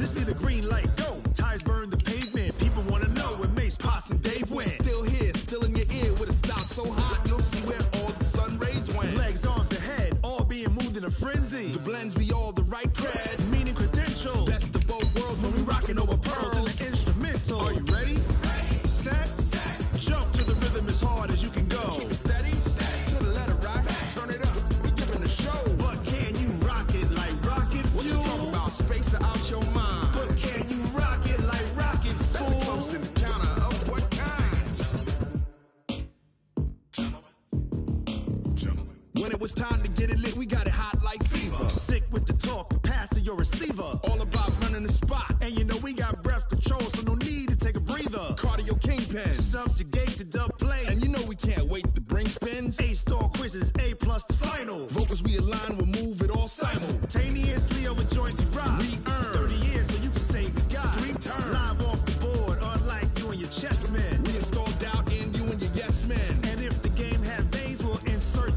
This be the green light, go. Tires burn the pavement. People want to know when Mace, Pops, and Dave went. Still here, still in your ear with a stop so hot, you'll see where all the sun rays went. Legs, arms, and head, all being moved in a frenzy. The blends be all the right cred. Meaning credentials. Best of both worlds When we rockin' over pearls in the instrumental. Are you ready? Set. Jump to the rhythm as hard as you can go. Keep it steady, to the letter rock. Turn it up, we giving a show. But can you rock it like rocket fuel? What you talking about? Space or out your mind? But can you rock it like rockets, That's a fool? close encounter of what kind? Gentlemen. When it was time to get it lit, we got it hot like fever. Sick with the talk, passing your receiver. All about running the spot. And you know we got breath control, so no need to take a breather. Cardio kingpin. Subjugate the dub play. And you know we can't wait to bring spins. A-star quizzes, A+ the final. Vocals we align, we'll move it all Simultaneously over joints we rock. We earn 30 years so you can say we got 3 turns. live off the board, unlike you and your chess men. We install doubt in you and your yes men. And if the game had veins, we'll insert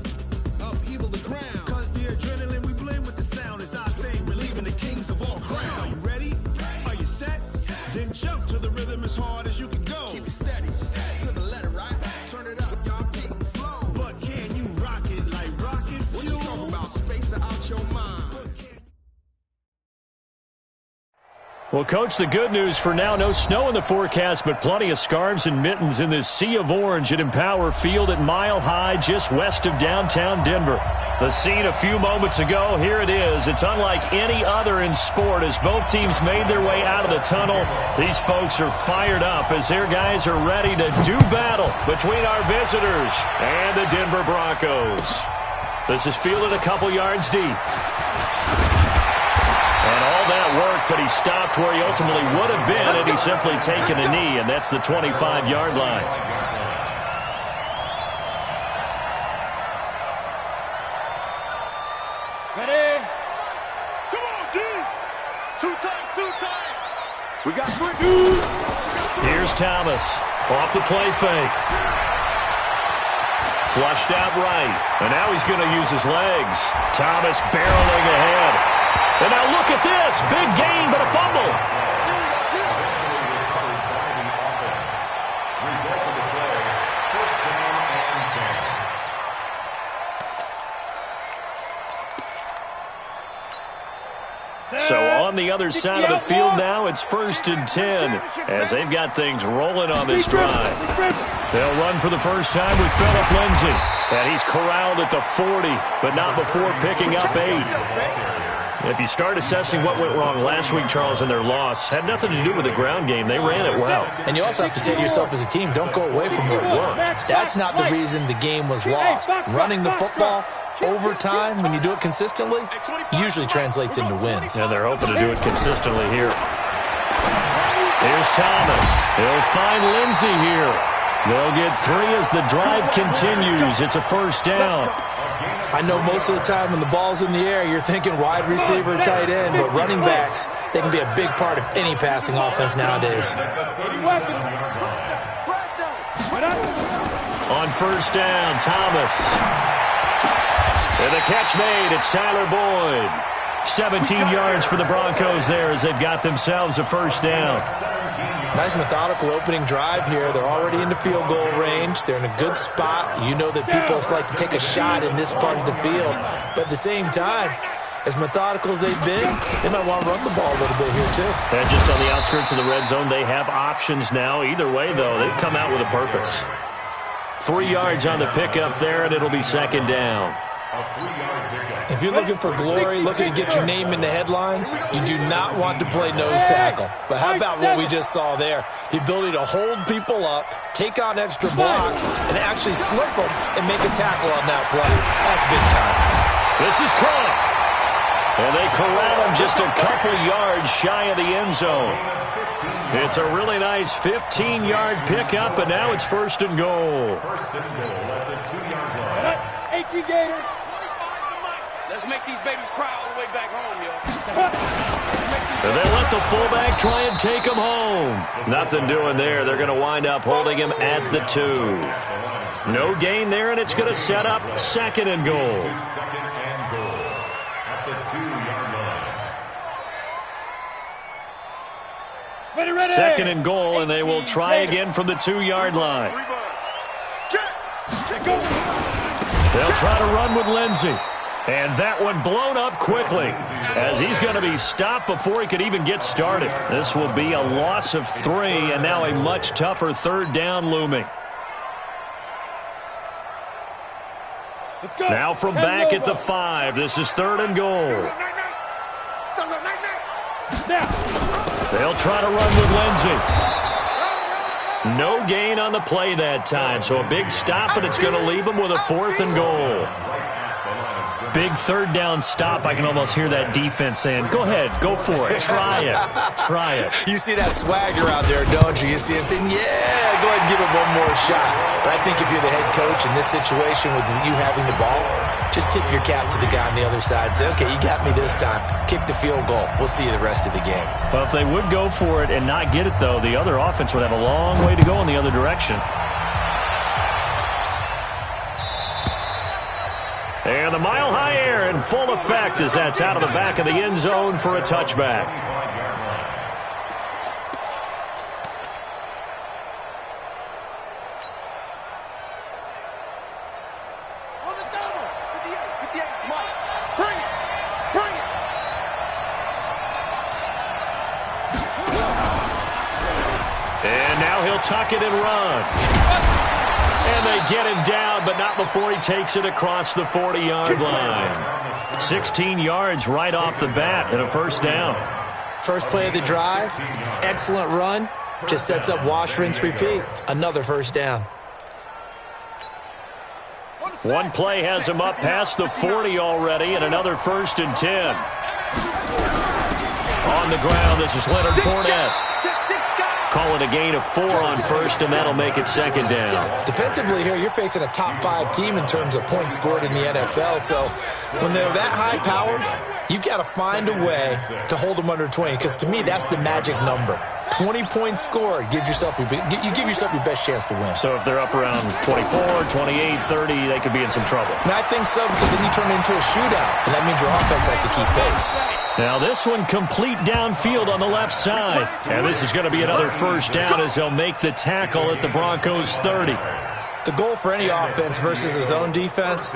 Upheaval the ground. cause the adrenaline we blend with the sound is our thing, relieving the kings of all Crown. crown. Are you ready? Are you set? Then jump to the rhythm as hard as you can go. Keep it steady, to the letter right. Turn it up, y'all beat the flow. But can you rock it like rocket fuel? What you talking about? Space or out your mind? Well, Coach, the good news for now, no snow in the forecast, but plenty of scarves and mittens in this sea of orange at Empower Field at Mile High, just west of downtown Denver. The scene a few moments ago, here it is. It's unlike any other in sport as both teams made their way out of the tunnel. These folks are fired up as their guys are ready to do battle between our visitors and the Denver Broncos. This is fielded a couple yards deep. And all that work, but he stopped where he ultimately would have been had he simply taken a knee, and that's the 25-yard line. Ready? Come on, D! Two times. We got 3. Here's Thomas off the play fake. Flushed out right, and now he's going to use his legs. Thomas barreling ahead. And now look at this. Big gain, but a fumble. So on the other side of the field now, it's 1st and 10 as they've got things rolling on this drive. They'll run for the first time with Phillip Lindsay. And he's corralled at the 40, but not before picking up 8. If you start assessing what went wrong last week, Charles, in their loss, had nothing to do with the ground game. They ran it well. And you also have to say to yourself as a team, don't go away from what worked. That's not the reason the game was lost. Running the football over time, when you do it consistently, usually translates into wins. And they're hoping to do it consistently here. Here's Thomas. He'll find Lindsay here. They'll get 3 as the drive continues. It's a first down. I know most of the time when the ball's in the air, you're thinking wide receiver, tight end, but running backs, they can be a big part of any passing offense nowadays. On first down, Thomas. And the catch made, it's Tyler Boyd. 17 yards for the Broncos there as they've got themselves a first down. Nice methodical opening drive here. They're already into field goal range. They're in a good spot. You know that people like to take a shot in this part of the field. But at the same time, as methodical as they've been, they might want to run the ball a little bit here too. And just on the outskirts of the red zone, they have options now. Either way, though, they've come out with a purpose. 3 yards on the pickup there, and it'll be second down. If you're looking for glory, looking to get your name in the headlines, you do not want to play nose tackle. But how about what we just saw there? The ability to hold people up, take on extra blocks, and actually slip them and make a tackle on that play. That's big time. This is caught. And they corral him just a couple yards shy of the end zone. It's a really nice 15-yard pickup, and now it's 1st and goal. 18 Gator. Let's make these babies cry all the way back home, yo. And they let the fullback try and take him home. Nothing doing there. They're going to wind up holding him at the 2. No gain there, and it's going to set up 2nd and goal. At the 2-yard line. Second and goal, and they will try again from the 2-yard line. They'll try to run with Lindsey. And that one blown up quickly as he's going to be stopped before he could even get started. This will be a loss of 3, and now a much tougher third down looming. Now from back at the 5, this is 3rd and goal. They'll try to run with Lindsey. No gain on the play that time, so a big stop, and it's going to leave them with a 4th and goal. Big third down stop. I can almost hear that defense saying, go ahead, go for it, try it, try it. You see that swagger out there, don't you? You see him saying, yeah, go ahead and give it one more shot. But I think if you're the head coach in this situation with you having the ball, just tip your cap to the guy on the other side. Say, okay, you got me this time. Kick the field goal. We'll see you the rest of the game. Well, if they would go for it and not get it, though, the other offense would have a long way to go in the other direction. And the mile-high air in full effect as that's out of the back of the end zone for a touchback. On the double. 58, Mike. Bring it. Bring it. And now he'll tuck it and run. And they get him down, but not before he takes it across the 40-yard line. 16 yards right off the bat and a first down. First play of the drive, excellent run, just sets up wash, rinse, repeat. Another first down. One play has him up past the 40 already, and another 1st and 10. On the ground, this is Leonard Fournette. Call it a gain of 4 on first, and that'll make it 2nd down. Defensively here, you're facing a top 5 team in terms of points scored in the NFL. So when they're that high-powered, you've got to find a way to hold them under 20, because to me, that's the magic number. 20 points scored gives yourself you give yourself your best chance to win. So if they're up around 24, 28, 30, they could be in some trouble. And I think so, because then you turn it into a shootout, and that means your offense has to keep pace. Now this one complete downfield on the left side. And this is going to be another first down as they'll make the tackle at the Broncos 30. The goal for any offense versus a zone defense,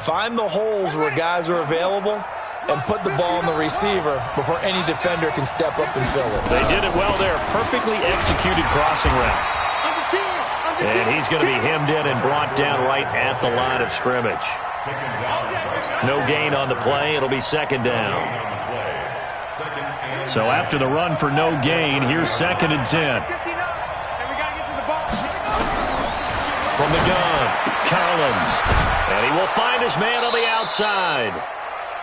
find the holes where guys are available and put the ball on the receiver before any defender can step up and fill it. They did it well there. Perfectly executed crossing route. And he's going to be hemmed in and brought down right at the line of scrimmage. No gain on the play. It'll be 2nd down. So after the run for no gain, here's 2nd and 10. From the gun, Collins. And he will find his man on the outside.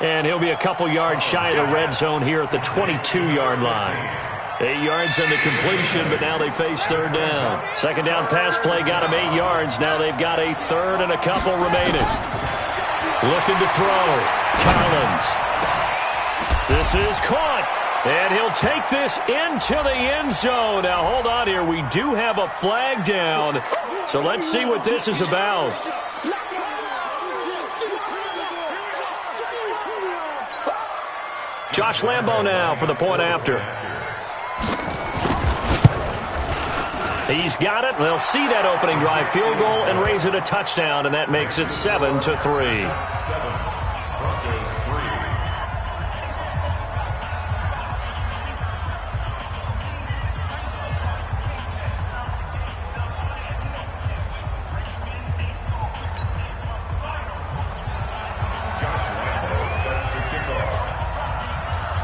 And he'll be a couple yards shy of the red zone here at the 22-yard line. 8 yards on the completion, but now they face 3rd down. 2nd down pass play got him 8 yards. Now they've got a 3rd and a couple remaining. Looking to throw. Collins. This is caught. And he'll take this into the end zone. Now, hold on here. We do have a flag down. So let's see what this is about. Josh Lambo now for the point after. He's got it. They'll see that opening drive field goal and raise it a touchdown, and that makes it 7-3.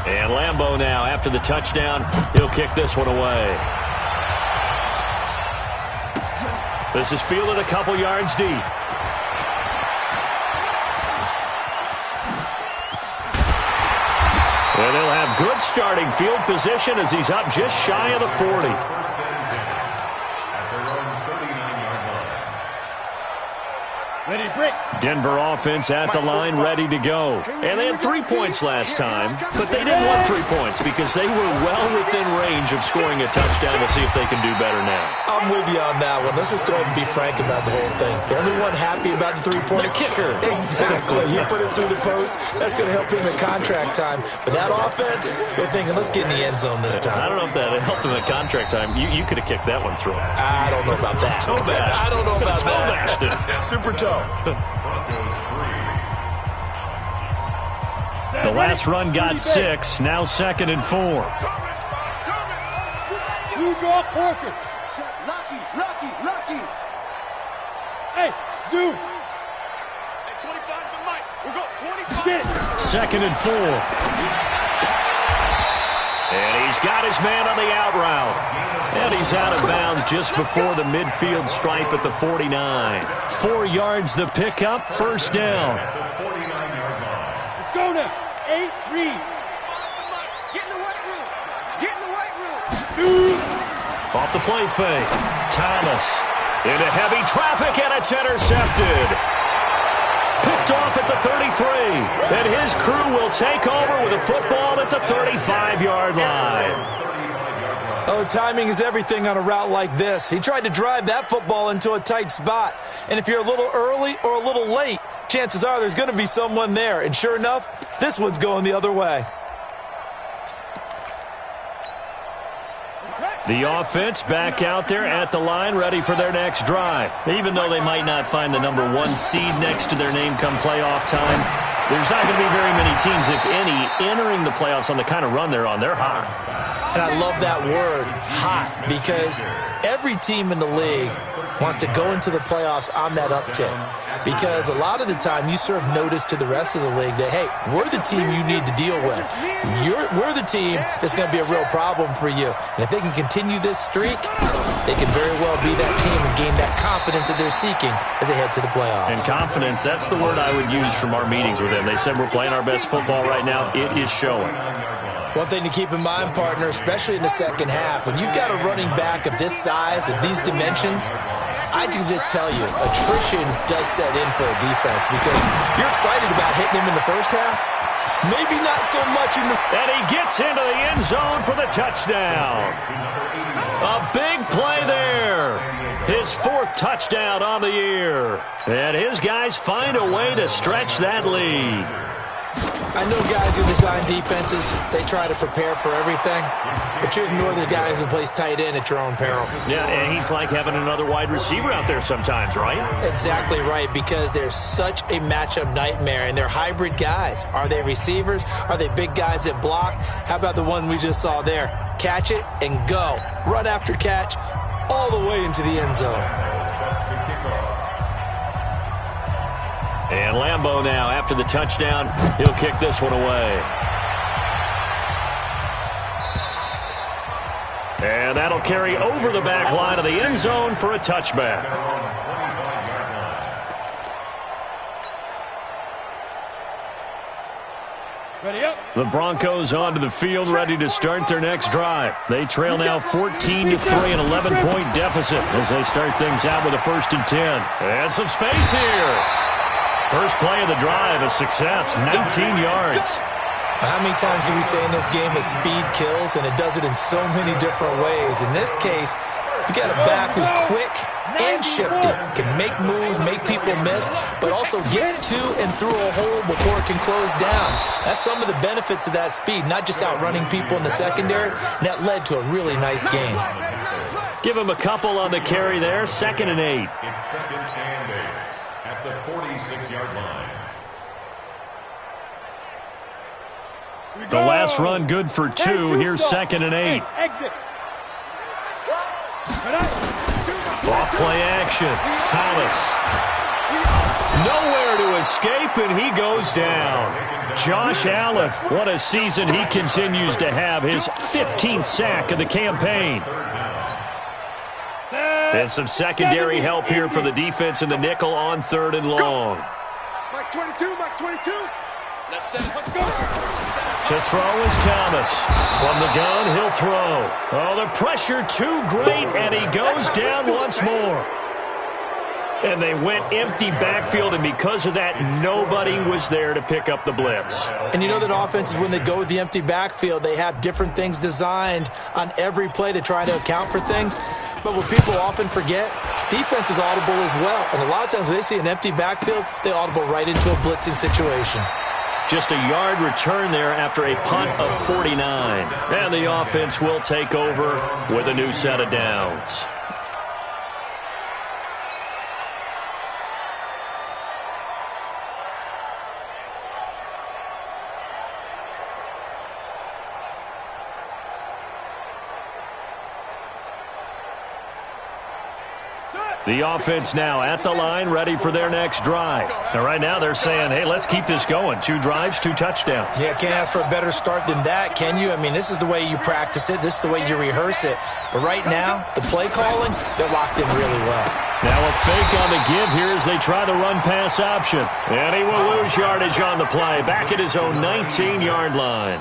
And Lambo now, after the touchdown, he'll kick this one away. This is fielded a couple yards deep. And they'll have good starting field position as he's up just shy of the 40. Ready, break. Denver offense at the line, ready to go. And they had 3 points last time, but they didn't want 3 points because they were well within range of scoring a touchdown. We'll see if they can do better now. I'm with you on that one. Let's just go ahead and be frank about the whole thing. The only one happy about the three-pointer. The kicker. Exactly. He put it through the post. That's going to help him at contract time. But that offense, they're thinking, let's get in the end zone this time. I don't know if that helped him at contract time. You could have kicked that one through. I don't know about that. Toe bash. I don't know about Toe that. bashed it. Super toe. The last run got 6. Now 2nd and 4. You draw quarter. Lucky. Hey, zoom. Hey, 25 to Mike. We're going 25. 2nd and 4. And he's got his man on the out route. And he's out of bounds just before the midfield stripe at the 49. 4 yards the pickup, first down. Let's go now. 8, read. Get in the white room. Get in the white room. Shoot. Off the play fake. Thomas into heavy traffic, and it's intercepted. Picked off at the 33. And his crew will take over with a football at the 35-yard line. Oh, timing is everything on a route like this. He tried to drive that football into a tight spot. And if you're a little early or a little late, chances are there's going to be someone there. And sure enough, this one's going the other way. The offense back out there at the line, ready for their next drive. Even though they might not find the number 1 seed next to their name come playoff time, there's not going to be very many teams, if any, entering the playoffs on the kind of run they're on. They're hot. And I love that word, hot, because every team in the league wants to go into the playoffs on that uptick. Because a lot of the time you serve notice to the rest of the league that, hey, we're the team you need to deal with. We're the team that's going to be a real problem for you. And if they can continue this streak, they can very well be that team and gain that confidence that they're seeking as they head to the playoffs. And confidence, that's the word I would use from our meetings with them. They said we're playing our best football right now. It is showing. One thing to keep in mind, partner, especially in the second half, when you've got a running back of this size, of these dimensions, I can just tell you, attrition does set in for a defense because you're excited about hitting him in the first half. Maybe not so much in the... And he gets into the end zone for the touchdown. A big play there. His 4th touchdown on the year. And his guys find a way to stretch that lead. I know guys who design defenses, they try to prepare for everything, but you ignore the guy who plays tight end at your own peril. Yeah, and he's like having another wide receiver out there sometimes, right? Exactly right, because they're such a matchup nightmare, and they're hybrid guys. Are they receivers? Are they big guys that block? How about the one we just saw there? Catch it and go. Run after catch all the way into the end zone. And Lambeau now, after the touchdown, he'll kick this one away. And that'll carry over the back line of the end zone for a touchback. Ready up. The Broncos onto the field, ready to start their next drive. They trail now 14-3, an 11-point deficit as they start things out with a 1st and 10. And some space here. First play of the drive, a success, 19 yards. How many times do we say in this game that speed kills, and it does it in so many different ways? In this case, you got a back who's quick and shifty, can make moves, make people miss, but also gets to and through a hole before it can close down. That's some of the benefits of that speed, not just outrunning people in the secondary, and that led to a really nice game. Give him a couple on the carry there, 2nd and 8. It's 2nd and 8 at the 46-yard line. The last run good for 2. Here's 2nd and 8. Exit. Off play action. Thomas. Nowhere to escape, and he goes down. Josh Allen, what a season he continues to have. His 15th sack of the campaign. And some secondary help here for the defense in the nickel on 3rd and long. Mike 22, Mike 22. Let's go. To throw is Thomas. From the gun, he'll throw. Oh, the pressure too great, and he goes down once more. And they went empty backfield, and because of that, nobody was there to pick up the blitz. And you know that offenses, when they go with the empty backfield, they have different things designed on every play to try to account for things. But what people often forget, defense is audible as well. And a lot of times when they see an empty backfield, they audible right into a blitzing situation. Just a yard return there after a punt of 49. And the offense will take over with a new set of downs. The offense now at the line, ready for their next drive. And right now they're saying, hey, let's keep this going. 2 drives, 2 touchdowns. Yeah, can't ask for a better start than that, can you? I mean, this is the way you practice it. This is the way you rehearse it. But right now, the play calling, they're locked in really well. Now a fake on the give here as they try the run-pass option. And he will lose yardage on the play, back at his own 19-yard line.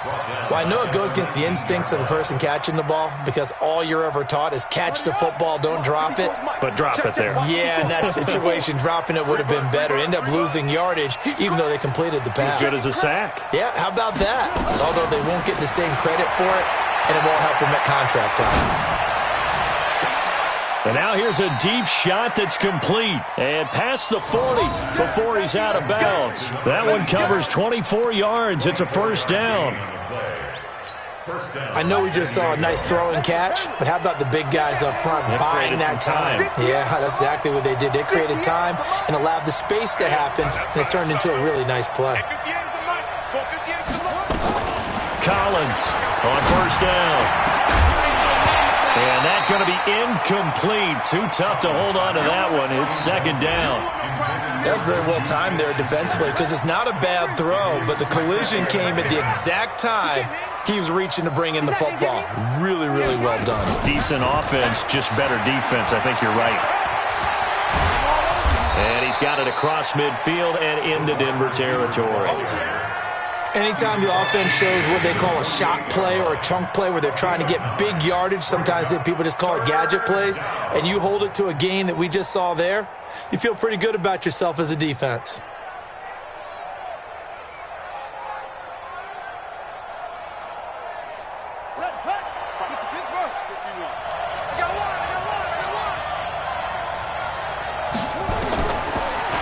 Well, I know it goes against the instincts of the person catching the ball because all you're ever taught is catch the football, don't drop it. But drop it there. Yeah, in that situation, dropping it would have been better. End up losing yardage even though they completed the pass. As good as a sack. Yeah, how about that? Although they won't get the same credit for it, and it won't help them at contract time. And now here's a deep shot that's complete. And past the 40 before he's out of bounds. That one covers 24 yards. It's a first down. I know we just saw a nice throw and catch, but how about the big guys up front buying that time? Yeah, that's exactly what they did. They created time and allowed the space to happen, and it turned into a really nice play. Collins on first down. And that's going to be incomplete. Too tough to hold on to that one. It's second down. That was very well timed there defensively because it's not a bad throw, but the collision came at the exact time he was reaching to bring in the football. Really, really well done. Decent offense, just better defense. I think you're right. And he's got it across midfield and into Denver territory. Anytime the offense shows what they call a shot play or a chunk play where they're trying to get big yardage, sometimes people just call it gadget plays, and you hold it to a gain that we just saw there, you feel pretty good about yourself as a defense.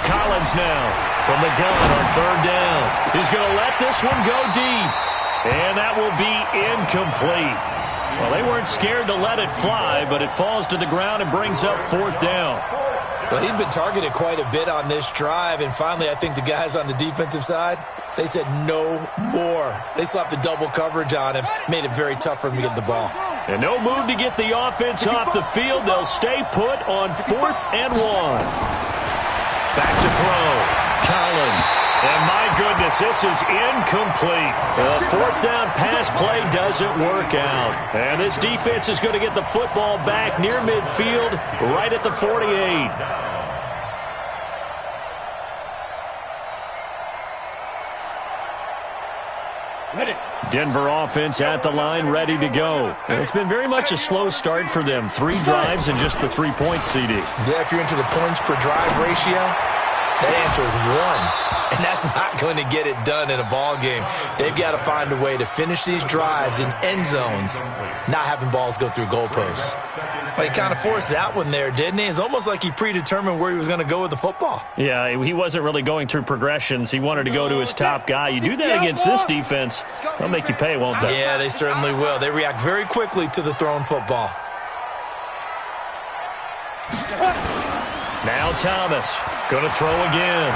Collins now. From the gun on third down. He's going to let this one go deep. And that will be incomplete. Well, they weren't scared to let it fly, but it falls to the ground and brings up fourth down. Well, he'd been targeted quite a bit on this drive, and finally I think the guys on the defensive side, they said no more. They slapped the double coverage on him, made it very tough for him to get the ball. And no move to get the offense off the field. They'll stay put on 4th and 1. Back to throw. Collins. And my goodness, this is incomplete. The fourth down pass play doesn't work out. And this defense is going to get the football back near midfield, right at the 48. Denver offense at the line, ready to go. And it's been very much a slow start for them. 3 drives and just the 3 points, CD. Yeah, if you're into the points per drive ratio, that answer is 1, and that's not going to get it done in a ball game. They've got to find a way to finish these drives in end zones, not having balls go through goalposts. But he kind of forced that one there, didn't he? It's almost like he predetermined where he was going to go with the football. Yeah, he wasn't really going through progressions. He wanted to go to his top guy. You do that against this defense, they'll make you pay, won't they? Yeah, they certainly will. They react very quickly to the thrown football. Now Thomas. Going to throw again.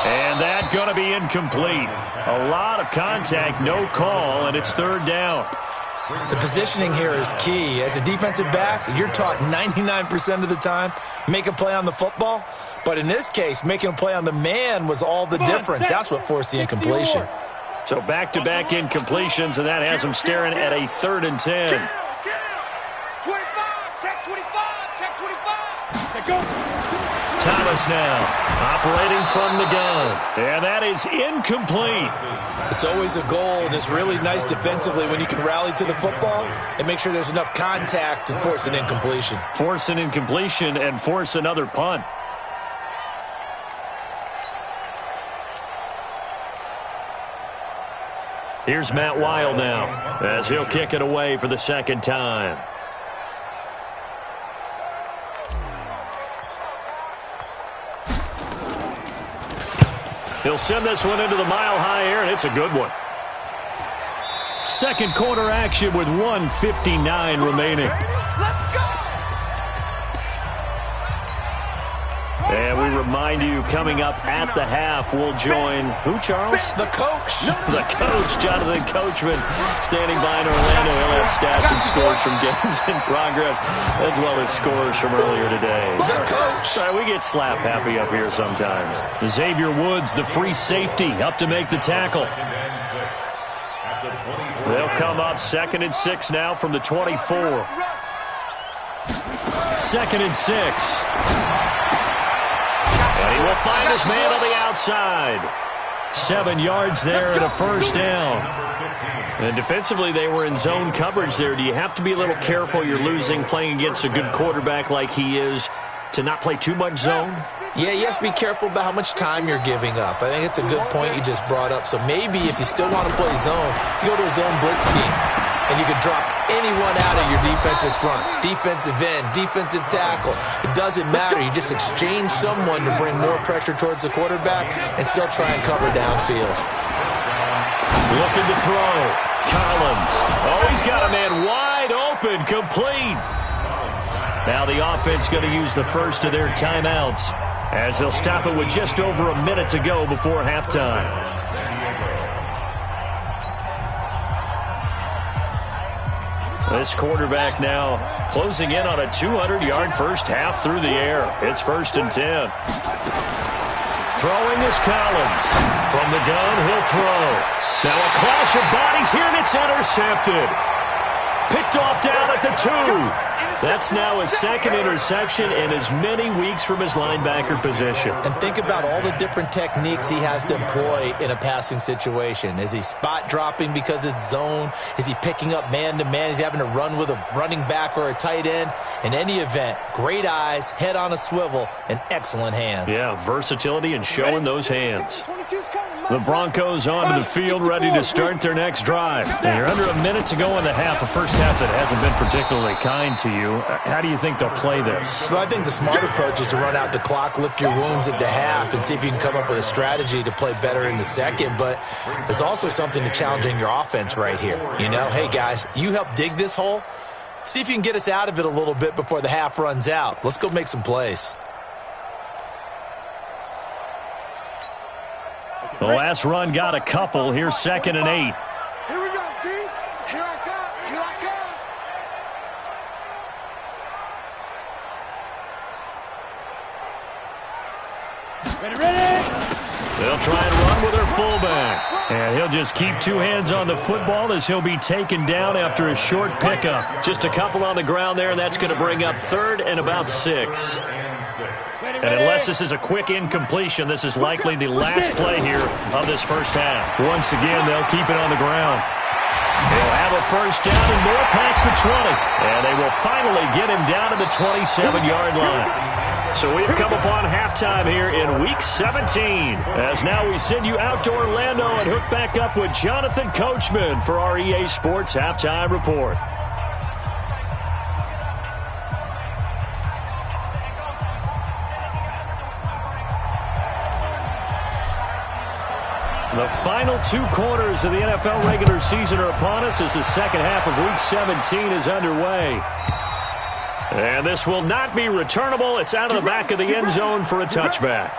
And that going to be incomplete. A lot of contact, no call, and it's third down. The positioning here is key. As a defensive back, you're taught 99% of the time, make a play on the football. But in this case, making a play on the man was all the difference. That's what forced the incompletion. So back-to-back incompletions, and that has them staring at a 3rd and 10. Thomas now, operating from the gun. And that is incomplete. It's always a goal, and it's really nice defensively when you can rally to the football and make sure there's enough contact and force an incompletion. Force an incompletion and force another punt. Here's Matt Weil now, as he'll kick it away for the second time. He'll send this one into the mile-high air, and it's a good one. Second quarter action with 1:59 remaining. Let's go! And we remind you, coming up at the half, we'll join who, Charles? The coach. The coach, Jonathan Coachman, standing by in Orlando. He'll have stats and scores from games in progress, as well as scores from earlier today. The coach. Sorry, we get slap happy up here sometimes. Xavier Woods, the free safety, up to make the tackle. They'll come up 2nd and 6 now from the 24. 2nd and 6. And he will find his man on the outside. 7 yards there and a first down. And defensively, they were in zone coverage there. Do you have to be a little careful? You're losing playing against a good quarterback like he is to not play too much zone? Yeah, you have to be careful about how much time you're giving up. I think it's a good point you just brought up. So maybe if you still want to play zone, you go to a zone blitz scheme. And you can drop anyone out of your defensive front, defensive end, defensive tackle. It doesn't matter. You just exchange someone to bring more pressure towards the quarterback and still try and cover downfield. Looking to throw. Collins. Oh, he's got a man wide open, complete. Now the offense going to use the first of their timeouts as they'll stop it with just over a minute to go before halftime. This quarterback now closing in on a 200-yard first half through the air. It's 1st and 10. Throwing is Collins. From the gun, he'll throw. Now a clash of bodies here, and it's intercepted. Picked off down at the 2. That's now his 2nd interception in as many weeks from his linebacker position. And think about all the different techniques he has to employ in a passing situation. Is he spot dropping because it's zone? Is he picking up man-to-man? Is he having to run with a running back or a tight end? In any event, great eyes, head on a swivel, and excellent hands. Yeah, versatility and showing those hands. The Broncos onto the field, ready to start their next drive. And you're under a minute to go in the half, a first half that hasn't been particularly kind to you. How do you think they'll play this? Well, I think the smart approach is to run out the clock, lick your wounds at the half, and see if you can come up with a strategy to play better in the second. But there's also something to challenging your offense right here. You know, hey, guys, you help dig this hole. See if you can get us out of it a little bit before the half runs out. Let's go make some plays. The last run got a couple. Here's 2nd and 8. Here we go, D. Here I come. Here I come. Ready. They'll try and run with their fullback. And he'll just keep 2 hands on the football as he'll be taken down after a short pickup. Just a couple on the ground there, and that's going to bring up 3rd and about 6. And unless this is a quick incompletion, this is likely the last play here of this first half. Once again, they'll keep it on the ground. They'll have a first down and more past the 20. And they will finally get him down to the 27-yard line. So we've come upon halftime here in Week 17. As now we send you out to Orlando and hook back up with Jonathan Coachman for our EA Sports Halftime Report. The final 2 quarters of the NFL regular season are upon us as the second half of Week 17 is underway. And this will not be returnable. It's out of the back of the end zone for a touchback.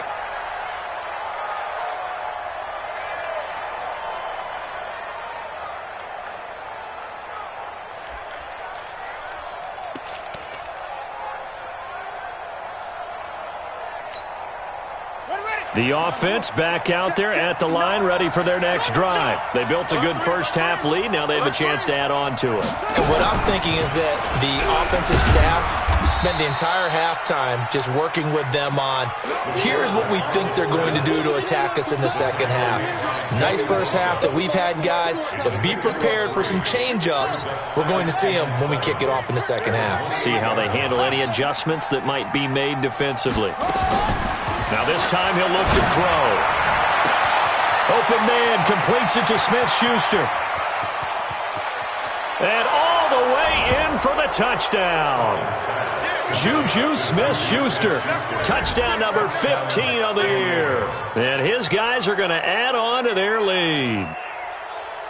The offense back out there at the line, ready for their next drive. They built a good first half lead. Now they have a chance to add on to it. And what I'm thinking is that the offensive staff spent the entire halftime just working with them on, here's what we think they're going to do to attack us in the second half. Nice first half that we've had, guys, but be prepared for some change-ups. We're going to see them when we kick it off in the second half. See how they handle any adjustments that might be made defensively. Now this time he'll look to throw. Open man completes it to Smith-Schuster. And all the way in for the touchdown. Juju Smith-Schuster, touchdown number 15 of the year. And his guys are going to add on to their lead.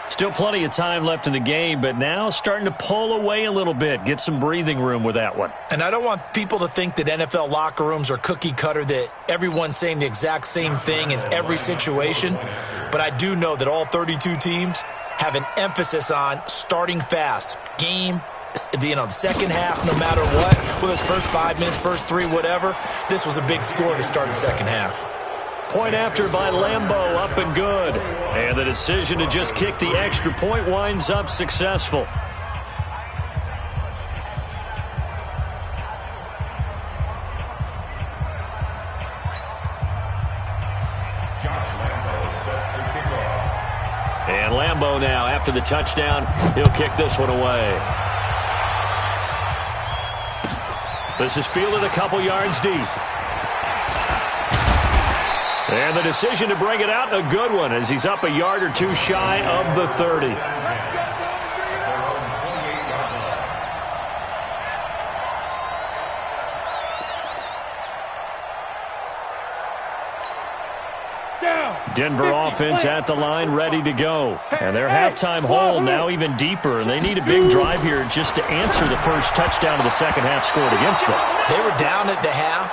Still plenty of time left in the game, but now starting to pull away a little bit. Get some breathing room with that one. And I don't want people to think that NFL locker rooms are cookie cutter, that everyone's saying the exact same thing in every situation. But I do know that all 32 teams have an emphasis on starting fast. Game, the second half, no matter what, whether it's first 5 minutes, first 3, whatever, this was a big score to start the second half. Point after by Lambeau, up and good. And the decision to just kick the extra point winds up successful. And Lambeau now, after the touchdown, he'll kick this one away. This is fielded a couple yards deep. And the decision to bring it out, a good one, as he's up a yard or two shy of the 30. Denver offense at the line, ready to go. And their halftime hole now even deeper, and they need a big drive here just to answer the first touchdown of the second half scored against them. They were down at the half.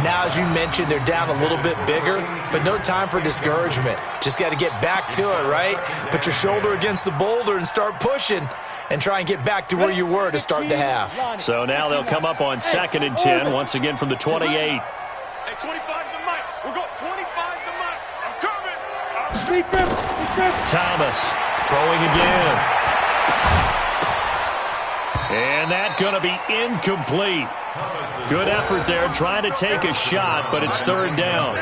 Now, as you mentioned, they're down a little bit bigger, but no time for discouragement. Just got to get back to it, right? Put your shoulder against the boulder and start pushing and try and get back to where you were to start the half. So now they'll come up on 2nd and 10, once again from the 28. Hey, 25 to the mic. We're going 25 to the mic. I'm coming. Thomas throwing again. And that's going to be incomplete. Good effort there, trying to take a shot, but it's 3rd down.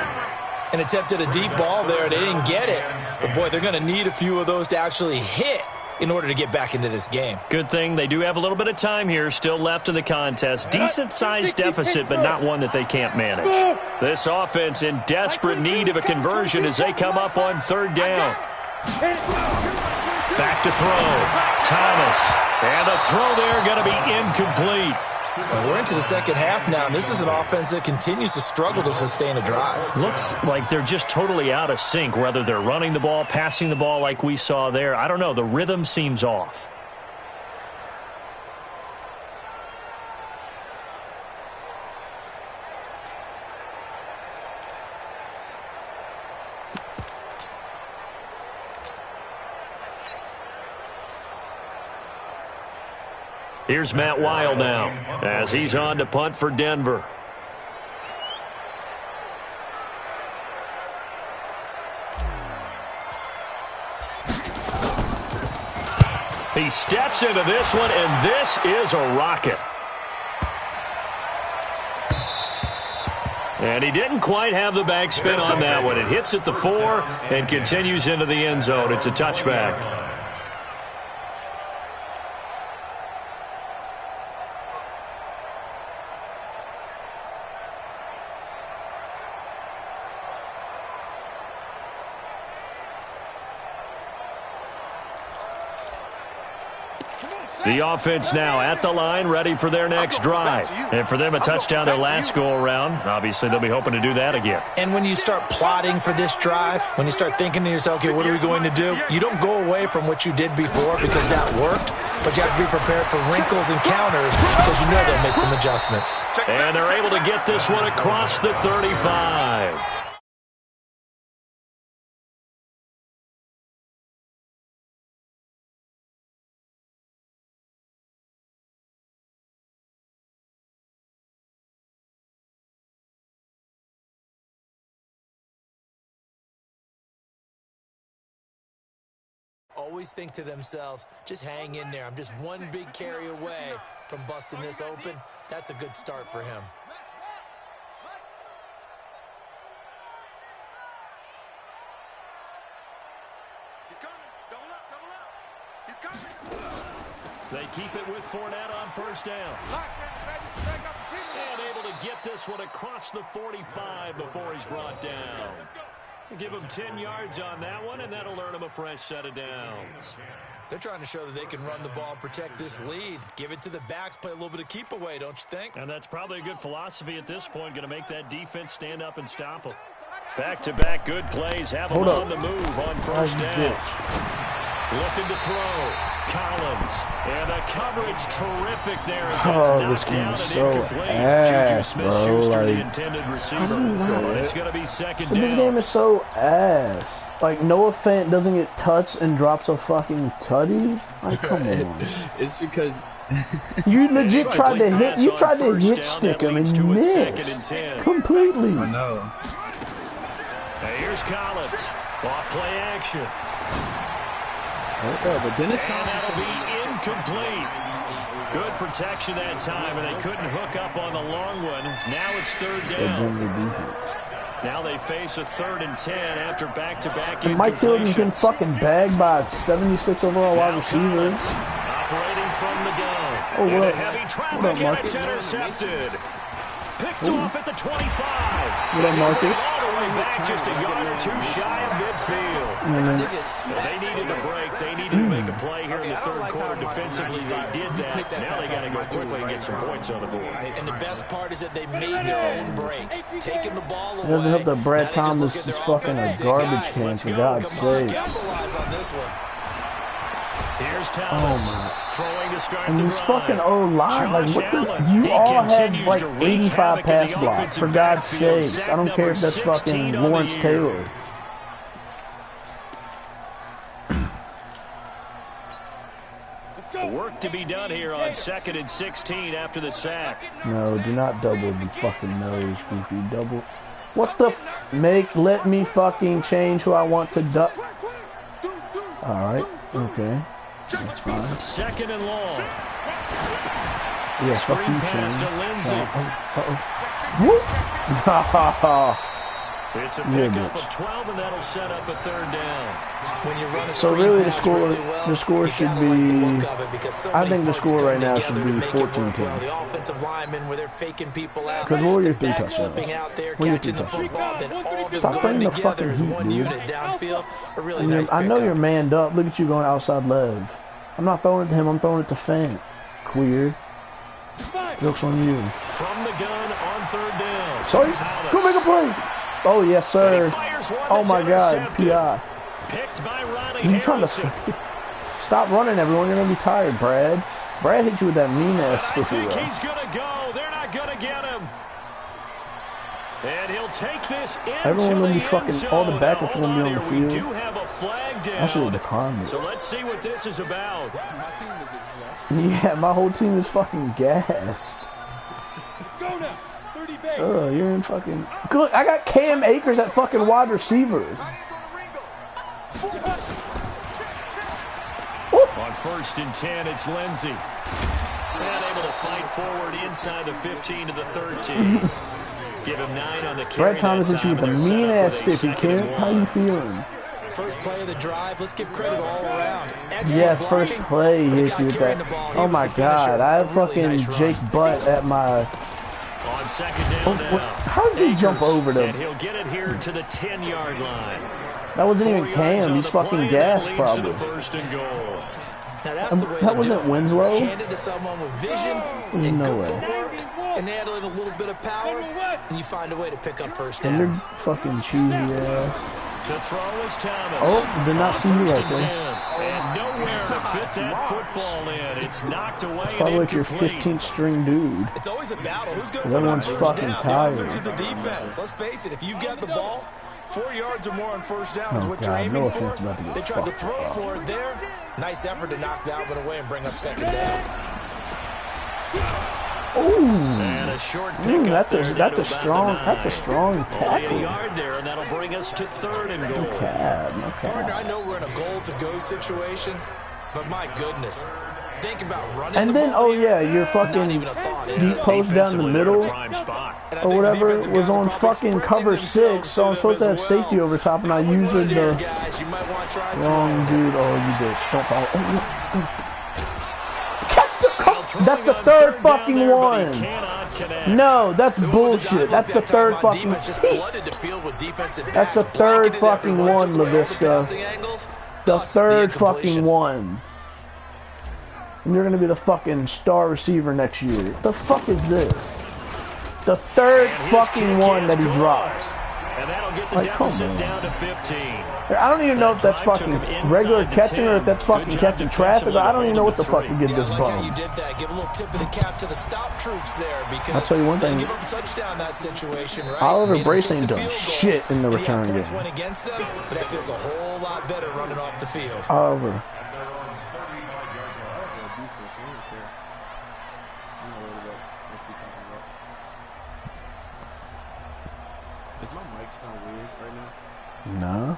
And attempted a deep ball there. They didn't get it. But, boy, they're going to need a few of those to actually hit in order to get back into this game. Good thing they do have a little bit of time here still left in the contest. Decent-sized deficit, but not one that they can't manage. This offense in desperate need of a conversion as they come up on 3rd down. Back to throw. Thomas. And the throw there going to be incomplete. And we're into the second half now, and this is an offense that continues to struggle to sustain a drive. Looks like they're just totally out of sync, whether they're running the ball, passing the ball like we saw there. I don't know. The rhythm seems off. Here's Matt Weil now as he's on to punt for Denver. He steps into this one, and this is a rocket. And he didn't quite have the backspin on that one. It hits at the 4 and continues into the end zone. It's a touchback. The offense now at the line, ready for their next drive. And for them, a touchdown their last go-around. Obviously, they'll be hoping to do that again. And when you start plotting for this drive, when you start thinking to yourself, okay, what are we going to do? You don't go away from what you did before because that worked, but you have to be prepared for wrinkles and counters because you know they'll make some adjustments. And they're able to get this one across the 35. always think to themselves, just hang in there. I'm just one big carry away from busting this open. That's a good start for him. He's coming. Double up, double up. He's coming. They keep it with Fournette on first down. And able to get this one across the 45 before he's brought down. Give him 10 yards on that one, and that'll earn him a fresh set of downs. They're trying to show that they can run the ball and protect this lead. Give it to the backs, play a little bit of keep away, don't you think? And that's probably a good philosophy at this point, going to make that defense stand up and stop them. Back-to-back good plays, have them on the move on first down. Looking to throw. Collins. And the coverage terrific there as it's knocked down and incomplete. Juju Smith-Schuster, the intended receiver. But it's going to be second down. This game is so ass. Like, Noah Fant doesn't get touched and drops a fucking tutty? Like, come on. It's because... You legit tried to hit. You tried to hit stick him and missed. Completely. I know. Hey, here's Collins. Off play action. But Dennis and that'll be incomplete. Good protection that time, and they couldn't hook up on the long one. Now it's third down. Now they face a 3rd and 10 after back-to-back incompletions. Mike Hilton can fucking bag by a 76 overall wide receiver. Operating from the gun. Oh, well. And a heavy traffic, and it's intercepted. Picked off at the 25. What up, Marcus? All the way back just a yard or two shy of midfield. They needed a break. They needed to make a play here in the third quarter defensively. They did that. Now they got to go quickly and get some points on the board. And the best part is that they made their own break. Taking the ball away. It doesn't help that Brad Thomas is fucking a garbage can, for God's sake. Capitalize on this one. Here's Thomas throwing to start and the these drive. fucking O-line, like, what the? You all had, like, 85 pass blocks, for God's sakes. I don't care if that's fucking Lawrence Taylor. Work to be done here on 2nd and 16 after the sack. No, do not double the fucking nose, Goofy. Double. What the let me fucking change who I want to duck. Alright, okay. That's fine. 2nd and long. Yeah, fuck Screen you, pass Shane. It's a pickup of 12, and that'll set up a 3rd down. When you run a so really, the score should be. I think the score right now should be 14-10. The offensive linemen, where they're faking people out. Because Warriors 3 touchdowns. Stop playing the fucking heat, dude. I know you're manned up. Look at you going outside lev. I'm not throwing it to him. I'm throwing it to Fant. Queer. Joke's on you. From the gun on 3rd down. Sorry. Go make a play. Oh yes, sir. Oh my God. PI. Picked by Ronnie You trying to stop running, everyone? You're gonna be tired, Brad. Brad hit you with that mean ass stiffy. I think he's gonna go. They're not gonna get him. And he'll take this into everyone gonna be the fucking. end All the zone. backups are gonna be on the We field. do have a flag down. I should have declined it. So let's see what this is about. Yeah, my whole team is fucking gassed. Go now. 30 base. You're in fucking. Look, I got Cam Akers at fucking wide receiver. On 1st and 10, it's Lindsey. And able to fight forward inside the 15 to the 13. Give him 9 on the carry. Brad Thomas hit you with a mean ass stiffy, kid. How you feeling? First play of the drive. Let's give credit all around. Yes, first play hit you with that. Oh my God, I have fucking Jake Butt at my. On 2nd down now. How did he jump over them? And he'll get it here to the 10-yard line. That wasn't even Cam. He's fucking gassed, probably. That wasn't Winslow. Hand it to someone with vision and no good way. footwork and add in a little bit of power, and you find a way to pick up first And you're downs. fucking cheesy ass. To throw is Thomas. Oh, did not see you right there. And nowhere to fit that football in. It's knocked away Probably and like your incomplete. 15th string dude. It's always a battle. Who's going to Everyone's fucking tired. The offense or the defense. Let's face it. If you've got the ball, 4 yards or more on first down is Oh, what God, you're aiming no for. offense about to get They tried to fucked throw up. for it there. Nice effort to knock that one away and bring up 2nd down. And a short pick that's a strong tackle. A yard there, and that'll bring us to 3rd and goal. Partner, I know we're in a goal-to-go situation, but my goodness, think about running. And then, your fucking deep post down the middle or whatever was on fucking cover 6, so I'm supposed to have safety over top, and I used the wrong dude. Oh, you bitch! Don't follow. That's the 3rd fucking one. No, that's bullshit. That's the 3rd fucking. That's the 3rd fucking one, LaVisca. The 3rd fucking one. And you're gonna be the fucking star receiver next year. The fuck is this? The 3rd fucking one that he drops. And that'll get the like, deficit down to 15. I don't even know if that's fucking regular catching or if that's fucking catching traffic. I don't even know what the fuck to give this bum. You did that. Give a little tip of the cap to the stop troops there, because I'll tell you one thing. Give up a touchdown that situation, right? Oliver Brace ain't done shit in the return game. Went against them, but that feels a whole lot better running off the field. Oliver. No.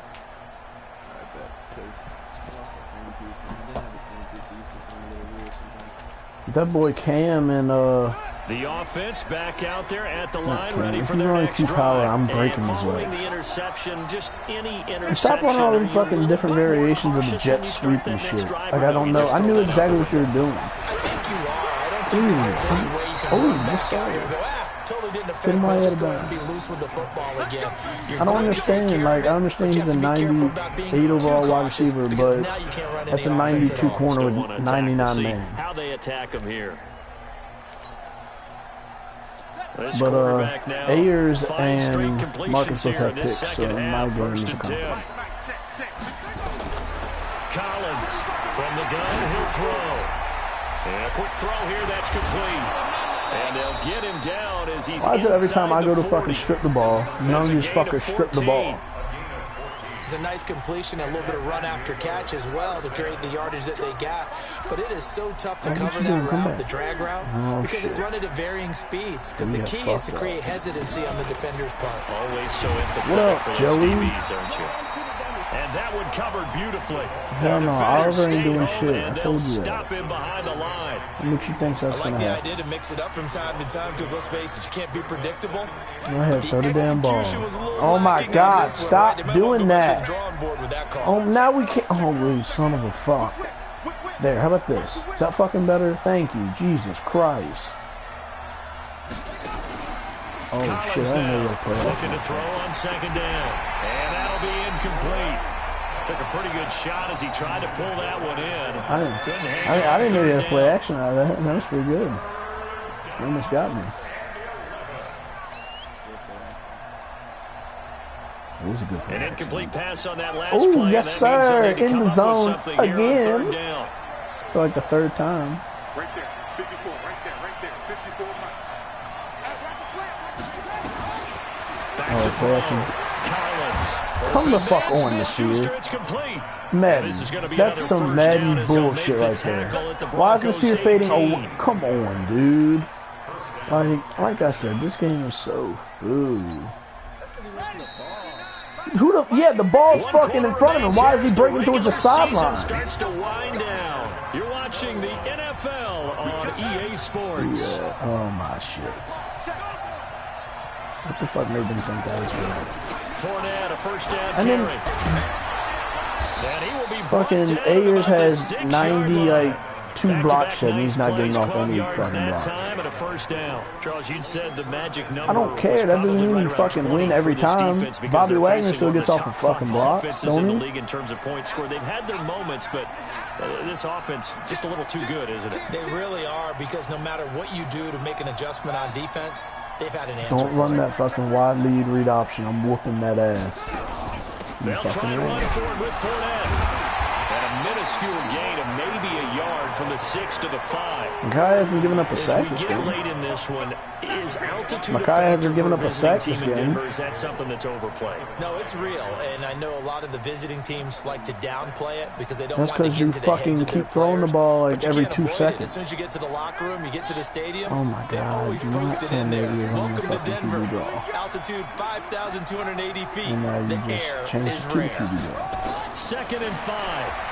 That boy Cam and the offense back out there at the line, ready for their next drive. Power, I'm breaking his leg. The interception, just any interception. Stop on all them fucking different variations of the jet sweep and shit. Like, I don't know. I knew exactly what you were doing. Totally didn't affect me. Just go ahead and be loose with the football again. I don't understand. Like, I understand he's a 98 overall wide receiver, but that's a 92 corner with 99 man. How they attack him here. But Ayers and Marcus both have picks, so my game is a come. Collins from the gun, he'll throw. And a quick throw here, that's complete. And they'll get him down as he's Why is it every time I go to fucking strip the ball, none of these fuckers strip the ball? It's a nice completion and a little bit of run after catch as well to create the yardage that they got. But it is so tough to cover that route, the drag route, because they run it at varying speeds. Because the key is to create hesitancy on the defender's part. Always so empathetic for those DBs, aren't you? And that one covered beautifully. Hell no, Oliver ain't doing shit. I told you that. Stop him behind the line. How much you think that's going to happen? I like the idea to mix it up from time to time, because let's face it, you can't be predictable. Go ahead, throw the damn ball. Oh my God, stop doing that. Oh, now we can't. Oh, you son of a fuck. There, how about this? Is that fucking better? Thank you. Jesus Christ. Oh shit, I didn't know that play. Looking to throw on 2nd down. And that'll be incomplete. Took a pretty good shot as he tried to pull that one in. I didn't know you had to play action out of that. That was pretty good. You almost got me. It was a good play. An incomplete pass on that last play. Oh, yes, sir. In the zone again. For like the 3rd time. Right there, 54, right there, 54. Oh, it's action. Come the fuck on this year. Madden. That's some Madden bullshit right there. Why is this here fading? Oh, come on, dude. Like I said, this game is so food. Yeah, the ball's fucking in front of him. Why is he breaking towards the sideline? You're watching the NFL on EA Sports. Yeah. Oh my shit. What the fuck made them think that was real? Fournette, a 1st down and then fucking Ayers has 90 like 2 blocks and he's not getting off any fucking blocks. I don't care. That doesn't mean you fucking win every time. Bobby Wagner still gets off a fucking block, don't he? In terms of points scored, they've had their moments, but this offense just a little too good, isn't it? They really are, because no matter what you do to make an adjustment on defense, they've had an answer. Don't run that fucking wide lead read option. I'm whooping that ass. They'll try and run forward with Fournette. And a minuscule gain of maybe a yard from the 6 to the 5. Makai hasn't given up a sack As we this get game. late in this one, is altitude Makai hasn't given up a sack this game. Is that something that's overplayed? No, it's real, and I know a lot of the visiting teams like to downplay it because they don't That's want to because get you to the heads fucking of their keep throwing the players. ball like But you every can't 2 avoid it. seconds. As soon as you get to the locker room, you get to the stadium, Oh my they God, always do post not it tell in me there. you're running Welcome to fucking Denver. QB draw. Altitude 5,280 feet. And now you The just air change is it to the rare. QB draw. 2nd and 5.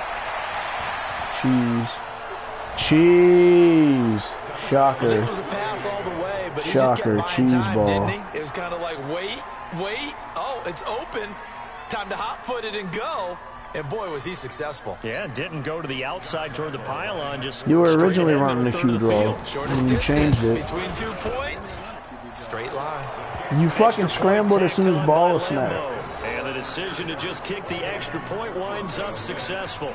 Cheese. Shocker. This was a pass all the way, but he just kept Shocker, buying cheese time, ball. didn't he? It was kind of like, wait. Oh, it's open. Time to hot-foot it and go. And boy, was he successful. Yeah, didn't go to the outside toward the pylon. Just You were straight originally ahead to running the third Q of the draw. field. Shortest And you changed distance it. between 2 points. Straight line. You fucking Extra scrambled point as soon as tacked ball on was by snapped. Lambeau. And the decision to just kick the extra point winds up successful.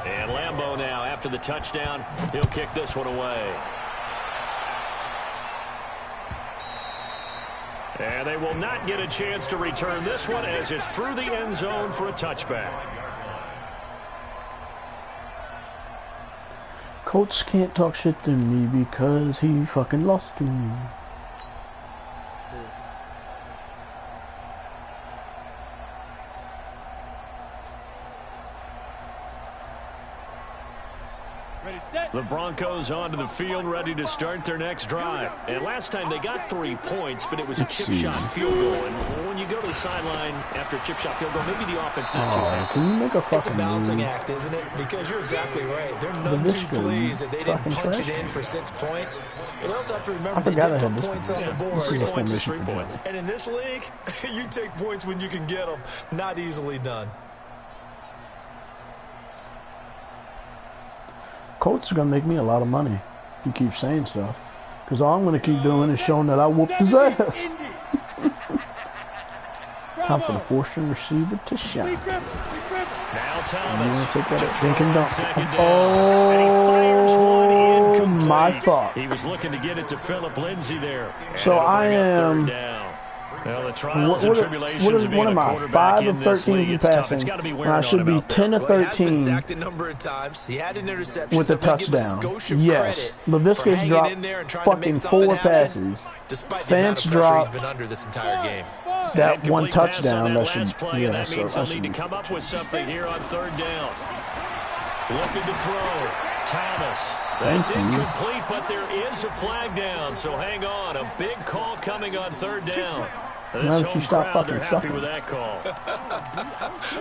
And Lambeau now, after the touchdown, he'll kick this one away. And they will not get a chance to return this one as it's through the end zone for a touchback. Colts can't talk shit to me because he fucking lost to me. The Broncos onto the field, ready to start their next drive. And last time they got 3 points, but it was a chip shot field goal. And when you go to the sideline after a chip shot field goal, maybe the offense not too Oh, happy. can you make a It's a fucking balancing move? act, isn't it? Because you're exactly right. They're none this too guy, pleased that they didn't fucking punch it trash in for 6 points. But they also have to I remember they forgot I did had put this points one. on the board. This is 3 a points is formation 3 for points. And in this league, you take points when you can get them. Not easily done. Colts are gonna make me a lot of money. He keeps saying stuff. Because all I'm gonna keep doing is showing that I whooped his ass. Time for the 4th-string receiver to shine. Now You Thomas. want to take that to at throw thinking on dunk. 2nd down. And he fires one Oh, incomplete. my thought. He was looking to get it to Phillip Lindsay there. And So it'll I bring up am- 3rd down. Well, the trials and tribulations what of is being one a of my quarterback 5 in of this 13 league, in it's tough. passing It's got to be when wearing I on should him be out there. 10 of Well, he has been 13 sacked a number of times. He had an interception. with a so I'm gonna give a touchdown. skosh of Yes, credit for Lavisca's hanging dropped in there and trying to fucking make something 4 happen, passes. despite the amount Fence of pressure he's dropped been under this entire game. that Incomplete one pass on touchdown. That should, last play, and yeah, that so means that they'll need should to be. come up with something here on 3rd down. Looking to throw. Thomas. That's Thank you. incomplete, but there is a flag down, so hang on. A big call coming on 3rd down. Now This that you home stop crowd, they're fucking happy sucking. with that call.